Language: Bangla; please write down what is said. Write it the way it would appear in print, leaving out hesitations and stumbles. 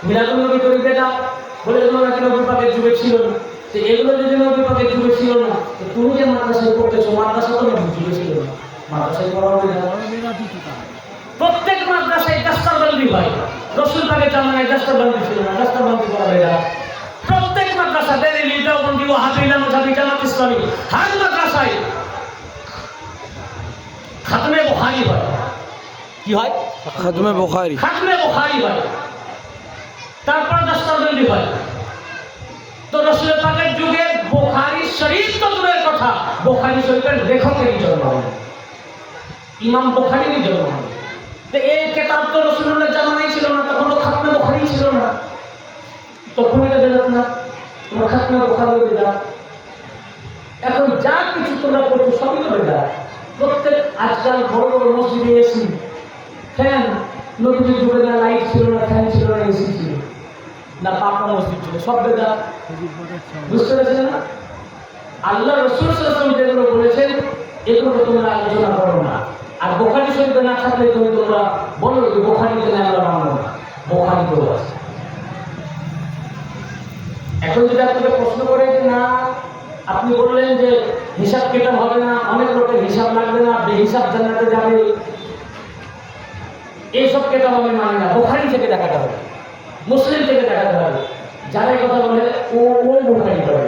মিলাদুন্নবী তৈরি বেদাত বলে এগুলো নাকি নবী পাকের যুগে ছিল না। তো এগুলো যদি নবী পাকের যুগে ছিল না, তো তুমি যে মাদ্রাসায় পড়তেছো, মাদ্রাসা তো নবীর যুগে ছিল না, মাদ্রাসায় পড়া হবে না। প্রত্যেক মাদ্রাসায় দাস্তারবন্দি হয়, রসুল পাকের জামানায় দাস্তারবন্দি ছিল না, দাস্তারবন্দি করা বেদাত। প্রত্যেক মাদ্রাসা বেরেলি, দেওবন্দি, ওয়াহাবি, মুজাহিদ, জামাত ইসলামী, হার মাদ্রাসায় খাতমে বুখারী হয়। কি হয়? খাতমে বুখারী। খাতমে বুখারী হয়, তারপর দাস্তারবন্দি হয়। তো রসুল পাকের যুগে বুখারী শরীফ তো দূরের কথা, বুখারী শরীফের লেখকেরই জন্ম হয়, ইমাম বুখারীরই জন্ম হয়। তো এই কিতাব তো রাসূলুল্লাহর জামানায় ছিল না, তখন তো খাতমে বুখারী ছিল না, তখন এটা বেদাত না, তোমরা খাতমে বুখারী বেদাত। এখন যা কিছু তোমরা করছো সবই তো বেদাত। প্রত্যেক আজকাল বড় বড় মসজিদে এসি, ফ্যান, নবীজির যুগে না লাইট ছিল না, ফ্যান ছিল না, এসি ছিল না, পাকা মসজিদ ছিল, সব বেদাত। বুঝতে পেরেছেন না? আল্লাহ রাসূল সাল্লাল্লাহু আলাইহি ওয়াসাল্লাম যেগুলো বলেছেন এগুলো তোমরা আলোচনা করো না। আর বুখারী শরীফে না থাকলে তোমরা বলো যে বুখারীতে না আমরা মানব না, বুখারীতেও আছে। এখন যদি আপনাকে প্রশ্ন করে যে না, আপনি বললেন যে হিসাব কিতাব হবে না, অনেক লোকের হিসাব লাগবে না, বেহিসাব জান্নাতে যাবে, এইসব কিতাব আমি মানি না, বুখারী থেকে দেখাতে হবে, মুসলিম থেকে দেখাতে হবে। যারা এই কথা বলে ও বুখারী করে।